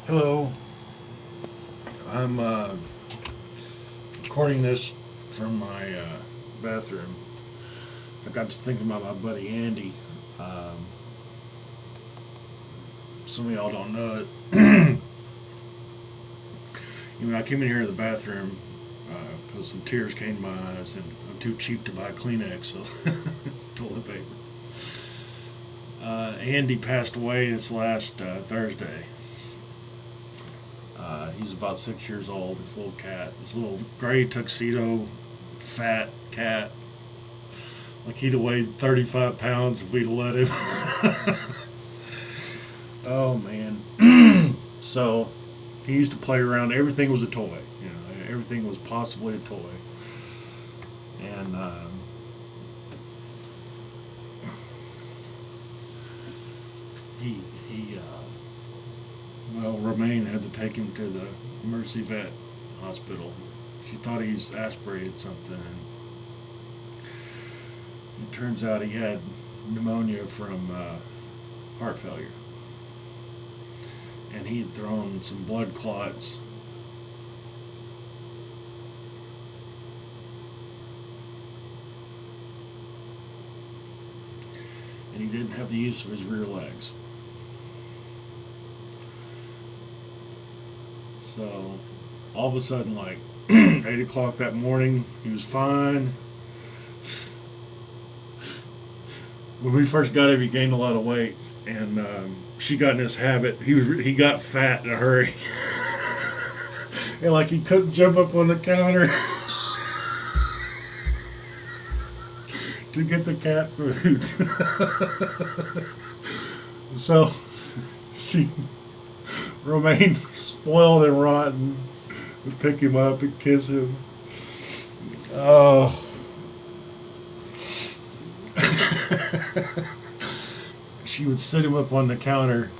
Hello, I'm recording this from my bathroom. So I got to thinking about my buddy Andy. Um, some of y'all don't know it. I came in here to the bathroom because some tears came to my eyes, and I'm too cheap to buy Kleenex, so toilet paper. Andy passed away this last Thursday. He's about 6 years old. This little cat, this little gray tuxedo, fat cat. Like he'd have weighed 35 pounds if we'd have let him. Oh man. So he used to play around. Everything was a toy. Everything was possibly a toy. And he well, Romaine had to take him to the Mercy Vet hospital. She thought he's aspirated something, and it turns out he had pneumonia from heart failure. And he had thrown some blood clots. And he didn't have the use of his rear legs. So, all of a sudden, like 8 o'clock that morning, he was fine. When we first got him, he gained a lot of weight, and she got in this habit. He got fat in a hurry, and like he couldn't jump up on the counter to get the cat food. So she, Romaine, spoiled and rotten, would pick him up and kiss him. Oh. She would sit him up on the counter,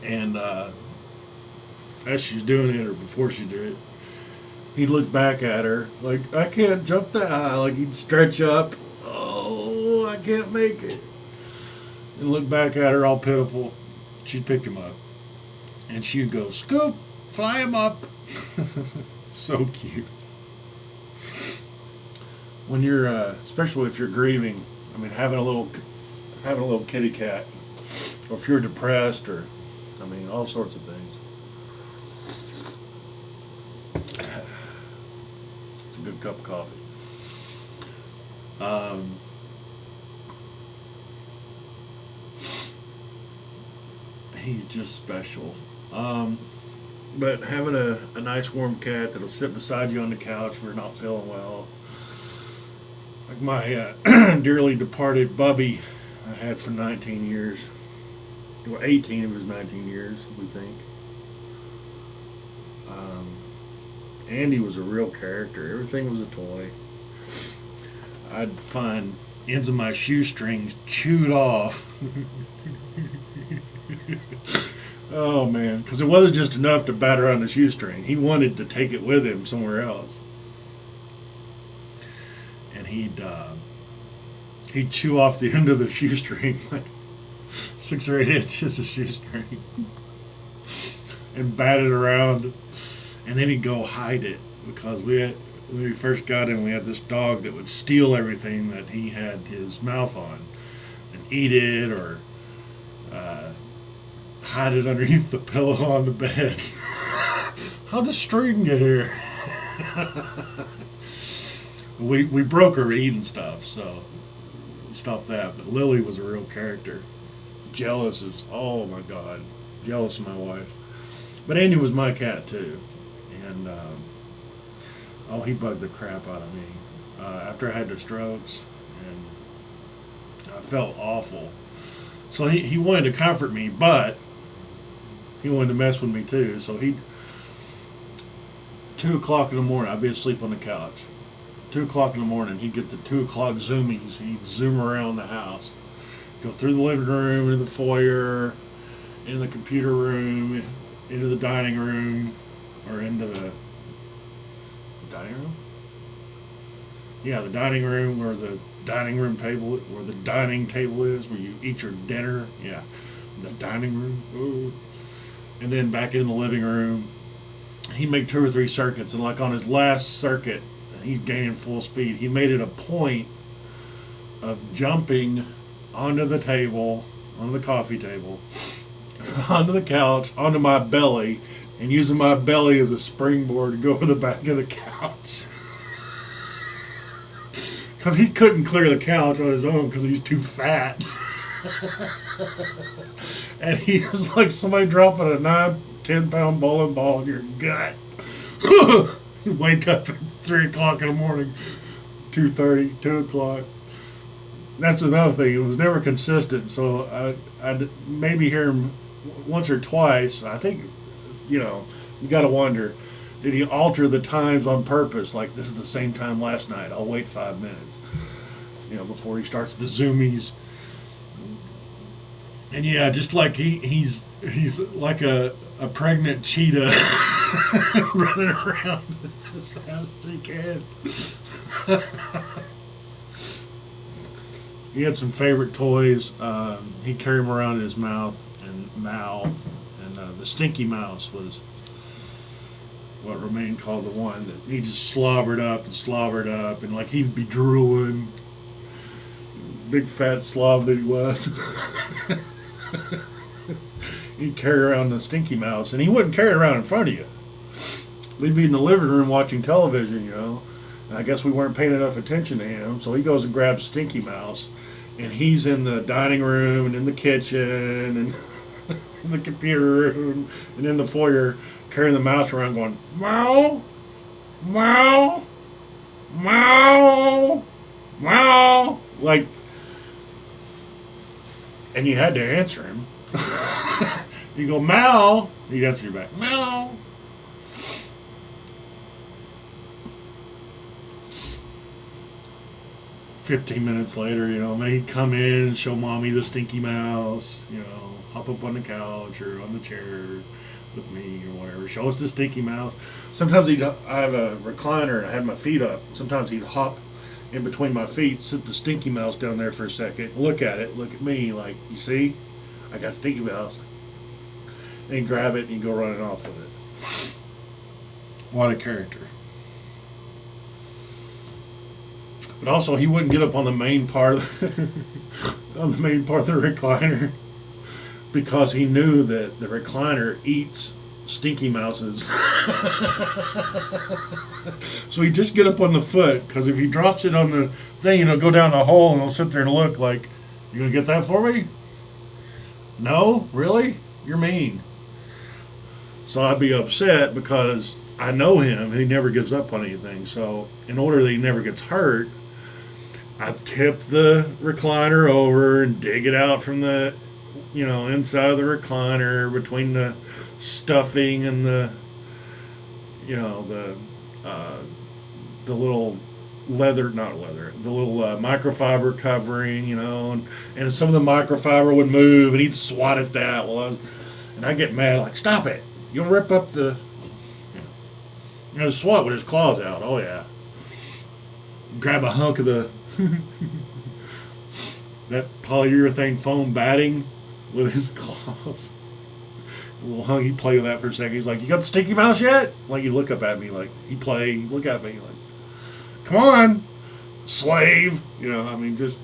and as she's doing it, or before she did it, he'd look back at her like, I can't jump that high. Like he'd stretch up. Oh, I can't make it. And look back at her all pitiful. She'd pick him up. And she'd go, Scoop, fly him up. So cute. When you're, especially if you're grieving, I mean, having a little kitty cat, or if you're depressed, or, I mean, all sorts of things. It's a good cup of coffee. He's just special. But having a nice warm cat that'll sit beside you on the couch if you're not feeling well. Like my dearly departed Bubby I had for 19 years. Well, 18 of his 19 years, we think. Andy was a real character. Everything was a toy. I'd find ends of my shoestrings chewed off. Oh man, because it wasn't just enough to batter on the shoestring. He wanted to take it with him somewhere else, and he'd chew off the end of the shoestring, like 6 or 8 inches of shoestring, and bat it around, and then he'd go hide it because when we first got him, we had this dog that would steal everything that he had his mouth on and eat it, or hide it underneath the pillow on the bed. How'd the string get here? we broke her eating stuff, so we stopped that. But Lily was a real character. Jealous as, oh my God, jealous of my wife. But Andy was my cat too, and oh, he bugged the crap out of me. After I had the strokes, and I felt awful. So he wanted to comfort me, but he wanted to mess with me too. So 2 o'clock in the morning, I'd be asleep on the couch. 2 o'clock in the morning, he'd get the 2 o'clock zoomies. He'd zoom around the house, go through the living room, into the foyer, into the computer room, into the dining room, or into the dining room? Yeah, the dining room, where the dining room table, where the dining table is, where you eat your dinner. Yeah, the dining room. Ooh. and then back in the living room. He'd make 2 or 3 circuits, and like on his last circuit, he's gaining full speed. He made it a point of jumping onto the table, onto the coffee table, onto the couch, onto my belly, and using my belly as a springboard to go over the back of the couch. Because he couldn't clear the couch on his own because he's too fat. And he was like somebody dropping a 9-10 pound bowling ball in your gut. You wake up at 3 o'clock in the morning, 2:30, 2 o'clock. That's another thing. It was never consistent, so I'd maybe hear him once or twice. I think, you got to wonder, did he alter the times on purpose? Like, this is the same time last night. I'll wait 5 minutes, before he starts the zoomies. And yeah, just like he's like a pregnant cheetah running around as fast as he can. He had some favorite toys. He'd carry them around in his mouth and the Stinky Mouse was what remained called the one that he just slobbered up, and like he'd be drooling. Big fat slob that he was. He'd carry around the Stinky Mouse, and he wouldn't carry it around in front of you. We'd be in the living room watching television, and I guess we weren't paying enough attention to him, so he goes and grabs Stinky Mouse, and he's in the dining room and in the kitchen and in the computer room and in the foyer carrying the mouse around going, meow, meow, meow, meow, like, and you had to answer him. You go, meow, he'd answer you back, meow. 15 minutes later, he'd come in and show mommy the Stinky Mouse, hop up on the couch or on the chair with me or whatever, show us the Stinky Mouse. Sometimes I have a recliner and I had my feet up. Sometimes he'd hop in between my feet, sit the Stinky Mouse down there for a second, look at it, look at me, like, you see? I got Stinky Mouse. And he'd grab it and he'd go running off with it. What a character. But also, he wouldn't get up on the main part of the recliner because he knew that the recliner eats Stinky Mouses. So he'd just get up on the foot, because if he drops it on the thing, it'll go down the hole and he'll sit there and look like, you gonna get that for me? No? Really? You're mean. So I'd be upset because I know him, he never gives up on anything. So in order that he never gets hurt, I tip the recliner over and dig it out from the, inside of the recliner between the stuffing and the little the little microfiber covering, and some of the microfiber would move and he'd swat at that. And I'd get mad, like, stop it. You'll rip up the, swat with his claws out. Oh, yeah. Grab a hunk of that polyurethane foam batting with his claws. A little hunk, he'd play with that for a second. He's like, you got the Stinky Mouse yet? Like, he'd look up at me, like, he'd play, look at me, like, come on, slave. Just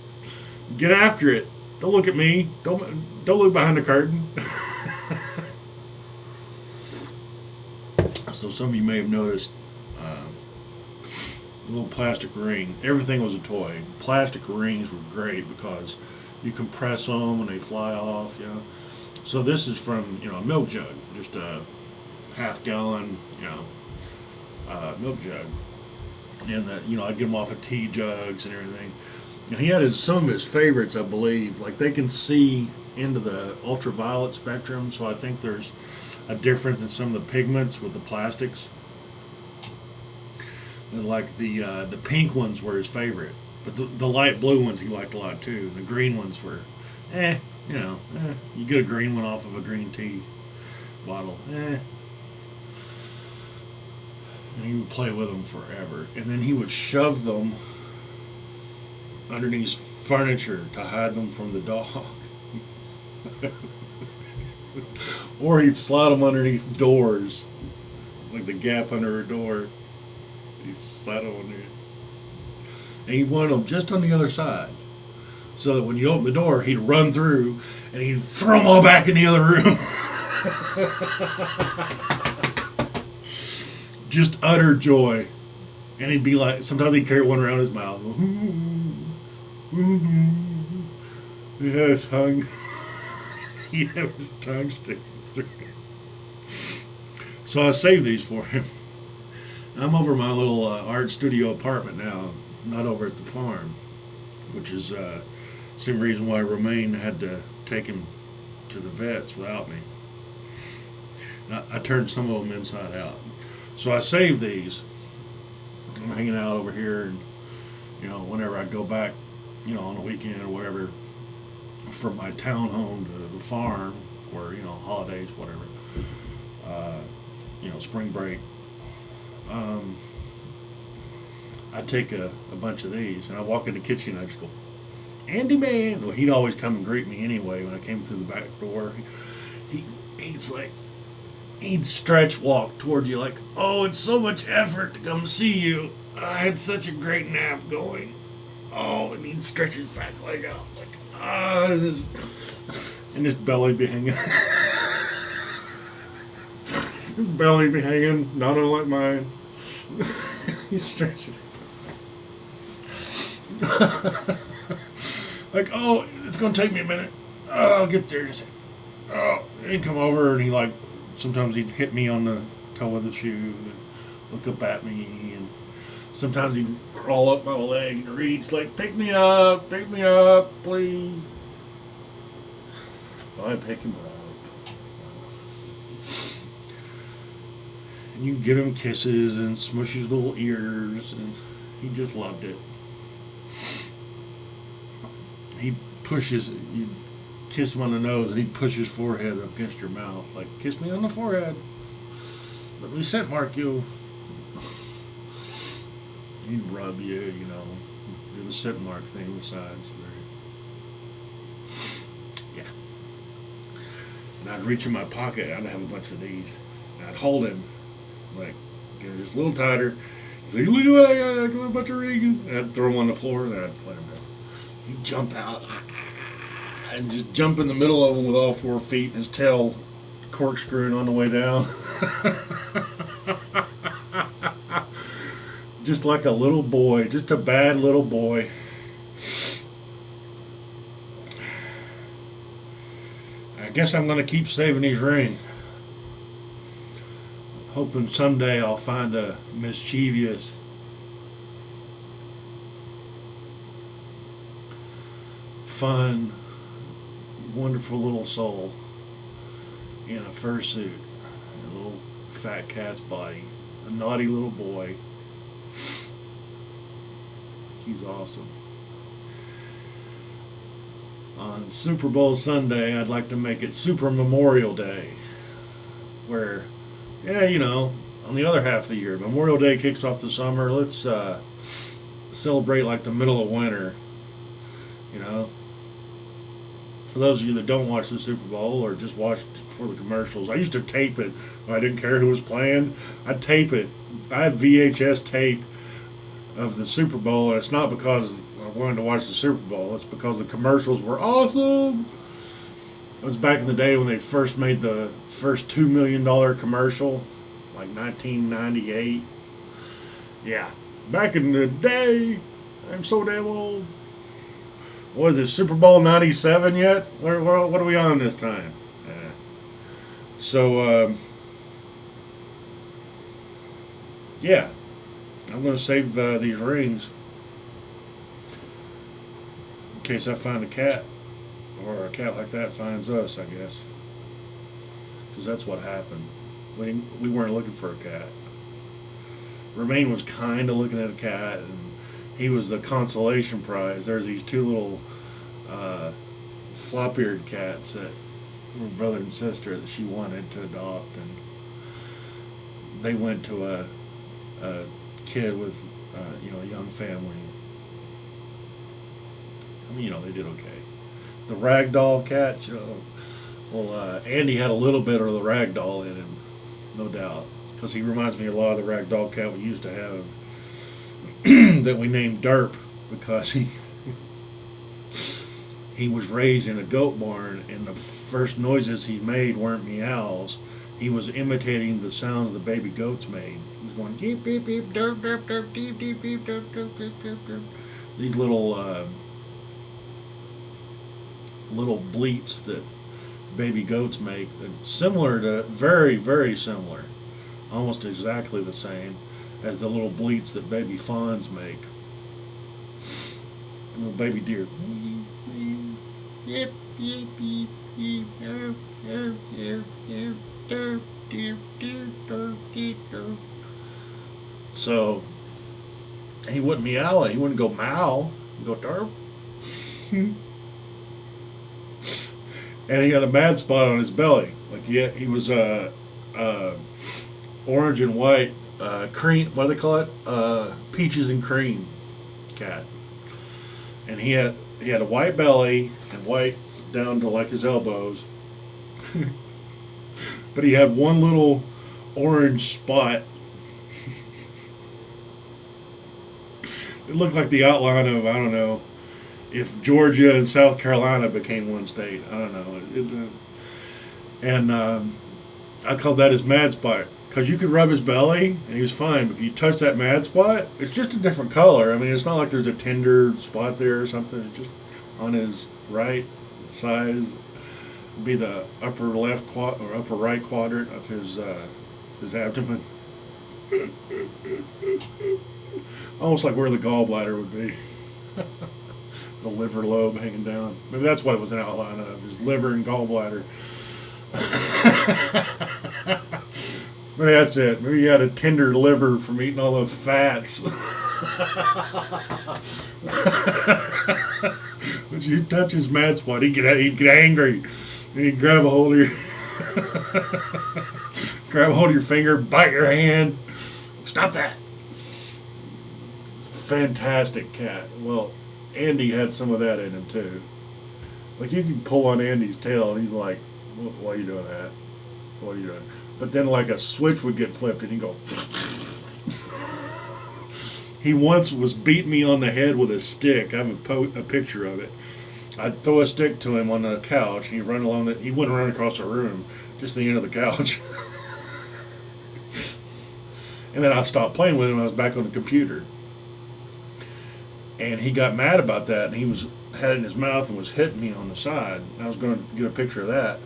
get after it. Don't look at me. Don't look behind the curtain. So some of you may have noticed a little plastic ring. Everything was a toy. Plastic rings were great because you compress them and they fly off. So this is from a milk jug, just a half-gallon milk jug, and I'd get them off of tea jugs and everything. And he had some of his favorites, I believe. Like, they can see into the ultraviolet spectrum, so I think there's a difference in some of the pigments with the plastics. And like the pink ones were his favorite, but the light blue ones he liked a lot too. The green ones were, you get a green one off of a green tea bottle, And he would play with them forever, and then he would shove them underneath furniture to hide them from the dog. Or he'd slide them underneath doors, like the gap under a door. He'd slide them under. And he wanted them just on the other side, so that when you open the door, he'd run through and he'd throw them all back in the other room. Just utter joy. And he'd be like, sometimes he'd carry one around his mouth. He'd have his tongue. He'd have his tongue sticking through. So I saved these for him. I'm over my little art studio apartment now, not over at the farm, which is same reason why Romaine had to take him to the vets without me. I turned some of them inside out. So I saved these. I'm hanging out over here, and whenever I go back, on the weekend or whatever, from my townhome to the farm, or holidays, whatever, spring break, I take a bunch of these, and I walk in the kitchen, and I just go, Andy man. Well, he'd always come and greet me anyway when I came through the back door. He's like, he'd stretch walk toward you like, oh, it's so much effort to come see you. I had such a great nap going. Oh, and he'd stretch his back leg out like, and his belly be hanging. His belly be hanging, not unlike mine. He's stretching. Like, oh, it's going to take me a minute. Oh, I'll get there. Oh, and he'd come over, and sometimes he'd hit me on the toe of the shoe and look up at me, and sometimes he'd crawl up my leg and reach like, pick me up, please. So I'd pick him up. And you give him kisses and smush his little ears, and he just loved it. He pushes, you kiss him on the nose, and he'd push his forehead up against your mouth, like, kiss me on the forehead. Let me scent mark you. He'd rub you, do the scent mark thing on the sides. Yeah. And I'd reach in my pocket, I'd have a bunch of these, and I'd hold him, like, just a little tighter. He's like, look at what I got, I got a bunch of rings. And I'd throw him on the floor, and then I'd let him go. He'd jump out, and just jump in the middle of him with all 4 feet, and his tail corkscrewing on the way down. Just like a little boy, just a bad little boy. I guess I'm going to keep saving these rings. Hoping someday I'll find a mischievous, fun, wonderful little soul in a fursuit, a little fat cat's body, a naughty little boy. He's awesome. On Super Bowl Sunday, I'd like to make it Super Memorial Day, where, on the other half of the year, Memorial Day kicks off the summer. Let's celebrate like the middle of winter. For those of you that don't watch the Super Bowl or just watched for the commercials, I used to tape it. I didn't care who was playing. I'd tape it. I have VHS tape of the Super Bowl, and it's not because I wanted to watch the Super Bowl. It's because the commercials were awesome. It was back in the day when they first made the first $2 million commercial, like 1998. Yeah, back in the day. I'm so damn old. What is it, Super Bowl 97 yet? What are we on this time? So, yeah, I'm going to save these rings in case I find a cat, or a cat like that finds us, I guess. Because that's what happened. We weren't looking for a cat. Romaine was kind of looking at a cat, and he was the consolation prize. There's these 2 little flop-eared cats that were brother and sister that she wanted to adopt, and they went to a kid with a young family. I mean, they did okay. The ragdoll cat, Well, Andy had a little bit of the rag doll in him, no doubt, because he reminds me a lot of the rag doll cat we used to have that we named Derp because he was raised in a goat barn, and the first noises he made weren't meows. He was imitating the sounds the baby goats made. He was going beep beep beep derp derp derp deep deep beep derp derp derp derp derp. These little bleats that baby goats make, similar to, very very similar, almost exactly the same as the little bleats that baby fawns make. Little baby deer. Yep, yep, yep, yep, yep, yep, yep, yep, derp, derp, derp, derp, derp, derp. So he wouldn't meow. He wouldn't go meow. He'd go derp. And he had a mad spot on his belly. Like he was orange and white, cream. What do they call it? Peaches and cream cat. And he had a white belly and white down to like his elbows. But he had one little orange spot. It looked like the outline of, I don't know, if Georgia and South Carolina became one state. I don't know. And I called that his mad spot. Because you could rub his belly and he was fine. But if you touch that mad spot, it's just a different color. I mean, it's not like there's a tender spot there or something. It's just on his right side. Be the upper left or upper right quadrant of his abdomen. Almost like where the gallbladder would be. The liver lobe hanging down. Maybe that's what it was an outline of, his liver and gallbladder. Maybe that's it. Maybe he had a tender liver from eating all the fats. When you touch his mad spot, he'd get angry. And he'd grab a hold of your finger, bite your hand. Stop that. Fantastic cat. Well, Andy had some of that in him too. Like you could pull on Andy's tail and he'd be like, why are you doing that? What are you doing? But then like a switch would get flipped and he'd go. He once was beating me on the head with a stick. I have a picture of it. I'd throw a stick to him on the couch and he'd run along it. He wouldn't run across the room, just the end of the couch. And then I stopped playing with him and I was back on the computer. And he got mad about that, and he had it in his mouth and was hitting me on the side. I was going to get a picture of that.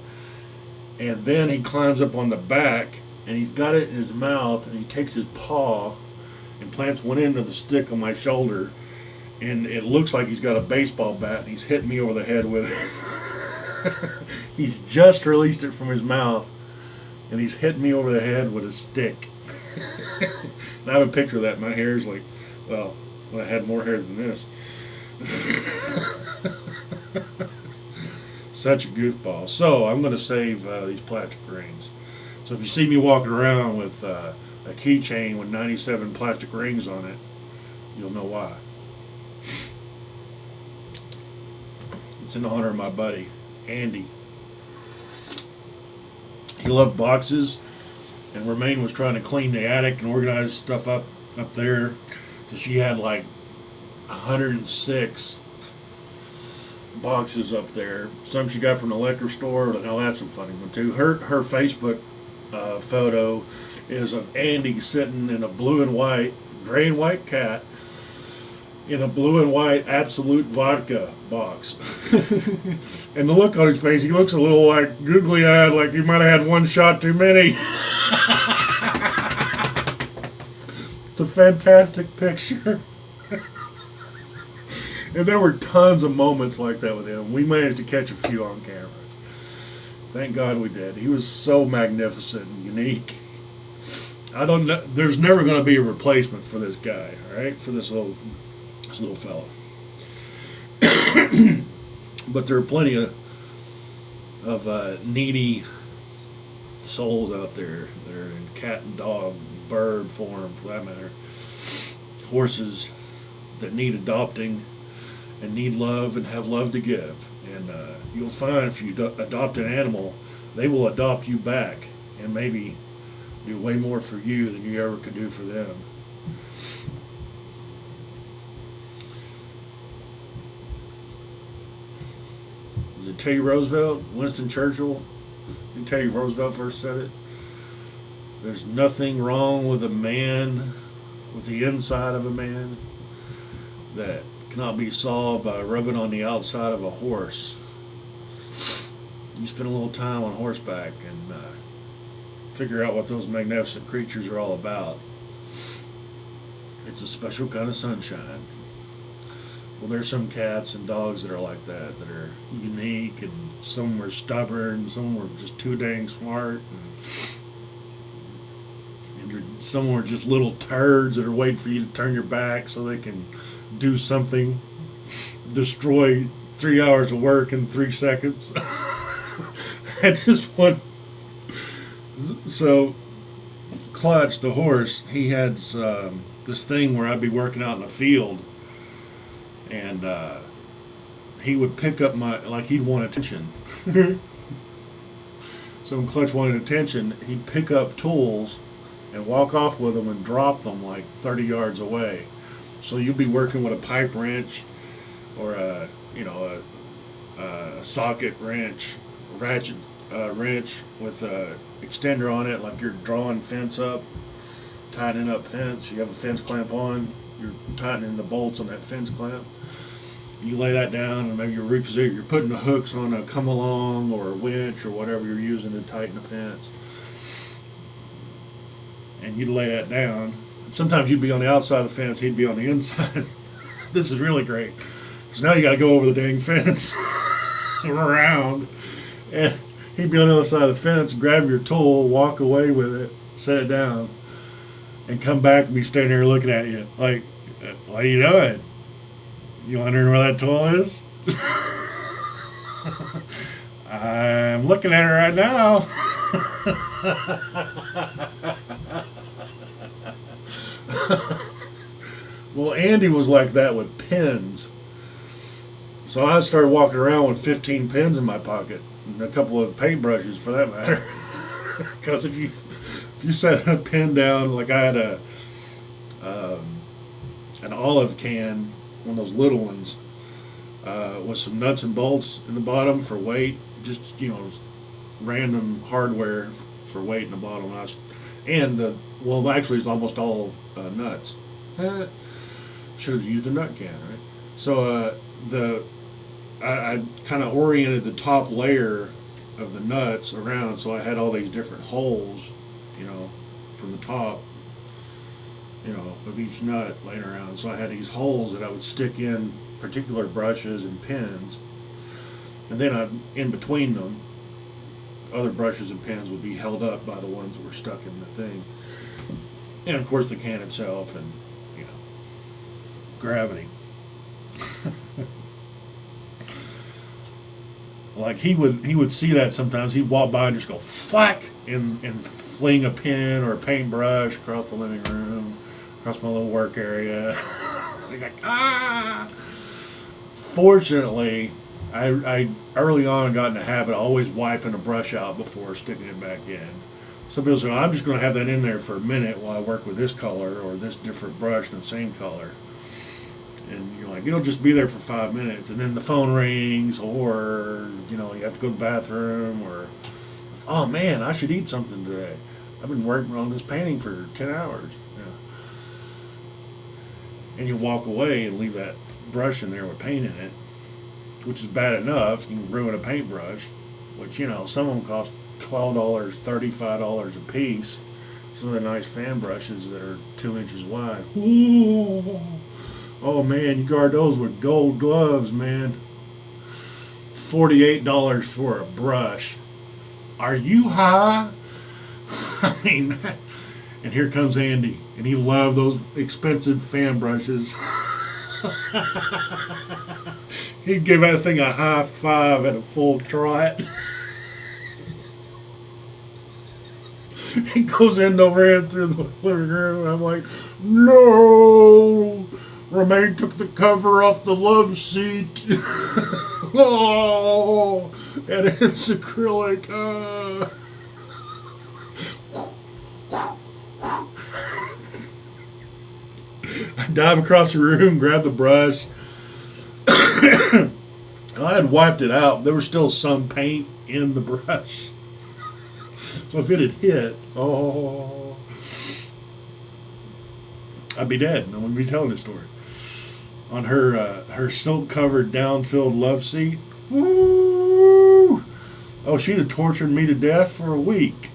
And then he climbs up on the back, and he's got it in his mouth, and he takes his paw and plants one end of the stick on my shoulder, and it looks like he's got a baseball bat, and he's hitting me over the head with it. He's just released it from his mouth, and he's hitting me over the head with a stick. And I have a picture of that. My hair's like, well, I had more hair than this. Such a goofball. So I'm going to save these plastic rings. So if you see me walking around with a keychain with 97 plastic rings on it, you'll know why. It's in honor of my buddy, Andy. He loved boxes, and Romaine was trying to clean the attic and organize stuff up there. So she had like 106 boxes up there. Some she got from the liquor store. Now that's a funny one too. Her Facebook photo is of Andy sitting in a blue and white, gray and white cat in a blue and white Absolute vodka box. And the look on his face, he looks a little like googly eyed, like he might have had one shot too many. It's a fantastic picture. And there were tons of moments like that with him. We managed to catch a few on camera. Thank God we did. He was so magnificent and unique. I don't know. There's never going to be a replacement for this guy, all right? For this little fella. But there are plenty of needy souls out there that are in cat and dog, bird form, for that matter. Horses that need adopting and need love and have love to give. And you'll find if you adopt an animal they will adopt you back and maybe do way more for you than you ever could do for them. Was it Teddy Roosevelt? Winston Churchill? I think Teddy Roosevelt first said it. There's nothing wrong with a man, with the inside of a man, that cannot be solved by rubbing on the outside of a horse. You spend a little time on horseback and figure out what those magnificent creatures are all about. It's a special kind of sunshine. Well, there's some cats and dogs that are like that are unique, and some were stubborn, some were just too dang smart, and some were just little turds that are waiting for you to turn your back so they can do something, destroy 3 hours of work in 3 seconds. I just want. So, Clutch, the horse, he had this thing where I'd be working out in the field, and he would pick up he'd want attention. So when Clutch wanted attention, he'd pick up tools and walk off with them and drop them like 30 yards away. So you'd be working with a pipe wrench or a socket wrench, ratchet wrench with a extender on it, like you're drawing fence up, tightening up fence. You have a fence clamp on, you're tightening the bolts on that fence clamp. You lay that down, and maybe you're putting the hooks on a come along or a winch or whatever you're using to tighten the fence. And you'd lay that down. Sometimes you'd be on the outside of the fence, he'd be on the inside. This is really great. So now you got to go over the dang fence around, and he'd be on the other side of the fence, grab your tool, walk away with it, set it down, and come back and be standing there looking at you like, what are you doing? You wondering where that tool is? I'm looking at it right now. Well, Andy was like that with pens. So I started walking around with 15 pens in my pocket, and a couple of paintbrushes for that matter. Because if you set a pen down, like I had an olive can, one of those little ones, with some nuts and bolts in the bottom for weight, just random hardware for weight in the bottom. Actually it's almost all nuts. Should have used a nut can, right? So I kind of oriented the top layer of the nuts around, so I had all these different holes, from the top, of each nut laying around. So I had these holes that I would stick in particular brushes and pens, and then in between them, other brushes and pens would be held up by the ones that were stuck in the thing. And of course the can itself, and gravity. Like he would see that sometimes. He'd walk by and just go whack and fling a pen or a paintbrush across the living room, across my little work area. He's like, ah! Fortunately, I early on got in the habit of always wiping a brush out before sticking it back in. Some people say, I'm just going to have that in there for a minute while I work with this color or this different brush in the same color. And you're like, it'll just be there for 5 minutes, and then the phone rings, or you have to go to the bathroom, or oh man, I should eat something today. I've been working on this painting for 10 hours. And you walk away and leave that brush in there with paint in it, which is bad enough. You can ruin a paintbrush, which some of them cost $12, $35 a piece. Some of the nice fan brushes that are 2 inches wide. Ooh. Oh man, you guard those with gold gloves, man. $48 for a brush. Are you high? I mean, and here comes Andy, and he loved those expensive fan brushes. He'd give that thing a high five at a full trot. He goes in over here through the living room, and I'm like, no! Romaine took the cover off the love seat. Oh, and it's acrylic. I dive across the room, grab the brush. I had wiped it out. There was still some paint in the brush. So if it had hit, oh, I'd be dead. No one would be telling this story. On her silk-covered, down-filled love seat. Woo! Oh, she'd have tortured me to death for a week.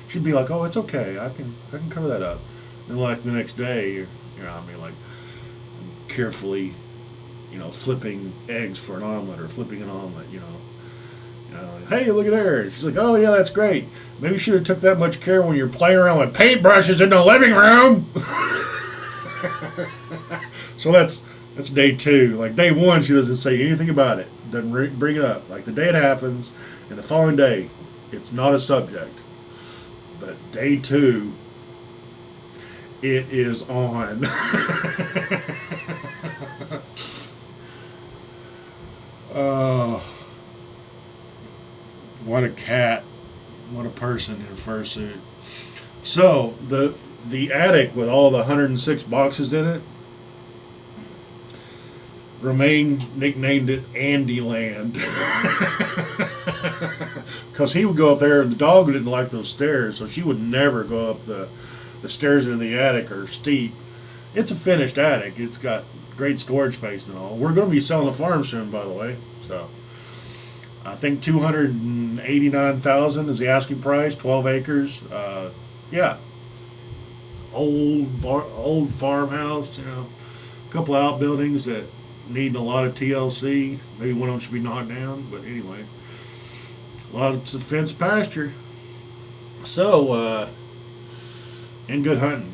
She'd be like, "Oh, it's okay. I can cover that up." And like the next day, like carefully, flipping eggs for an omelet or flipping an omelet, hey, look at there. She's like, "Oh yeah, that's great. Maybe you should have took that much care when you're playing around with paintbrushes in the living room." So that's day 2. Like day 1, she doesn't say anything about it. Doesn't bring it up. Like the day it happens, and the following day, it's not a subject. But day 2, it is on. Oh, what a cat. What a person in a fursuit. So, the attic with all the 106 boxes in it, Romaine nicknamed it Andyland. Because he would go up there, and the dog didn't like those stairs, so she would never go up the stairs into the attic are steep. It's a finished attic. It's got great storage space and all. We're going to be selling the farm soon, by the way. So I think $289,000 is the asking price. 12 acres. Yeah, old farmhouse. A couple of outbuildings that need a lot of TLC. Maybe one of them should be knocked down. But anyway, lots of fenced pasture. So. And good hunting.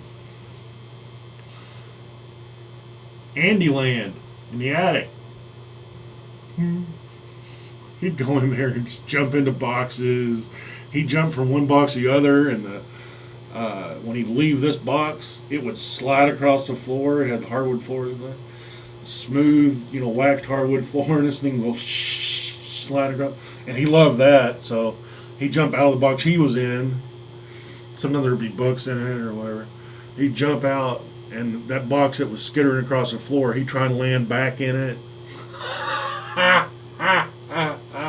Andyland in the attic. He'd go in there and just jump into boxes. He'd jump from one box to the other, and when he'd leave this box, it would slide across the floor. It had hardwood floor in there. Smooth, waxed hardwood floor, and this thing will slide across. And he loved that, so he'd jump out of the box he was in. Sometimes there'd be books in it or whatever. He'd jump out, and that box that was skittering across the floor, he'd try and land back in it.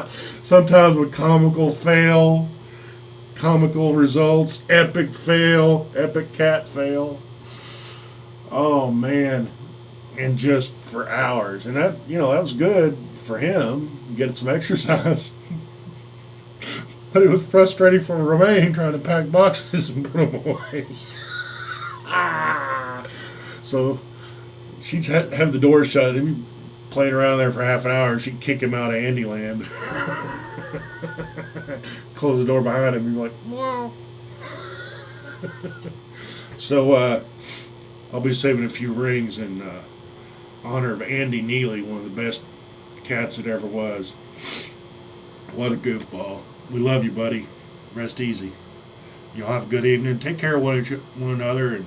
Sometimes with comical fail, comical results, epic fail, epic cat fail. Oh man, and just for hours, and that was good for him, get some exercise. But it was frustrating for Romaine trying to pack boxes and put them away. So she'd have the door shut. He'd be playing around there for half an hour, and she'd kick him out of Andyland. Close the door behind him and be like, "Whoa." So I'll be saving a few rings in honor of Andy Neely, one of the best cats that ever was. What a goofball. We love you, buddy. Rest easy. Y'all have a good evening. Take care of one another, and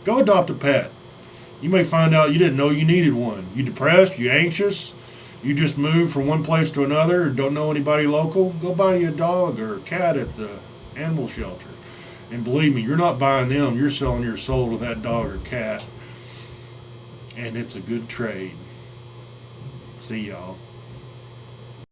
go adopt a pet. You may find out you didn't know you needed one. You depressed? You anxious? You just moved from one place to another and don't know anybody local? Go buy you a dog or a cat at the animal shelter. And believe me, you're not buying them. You're selling your soul to that dog or cat. And it's a good trade. See y'all.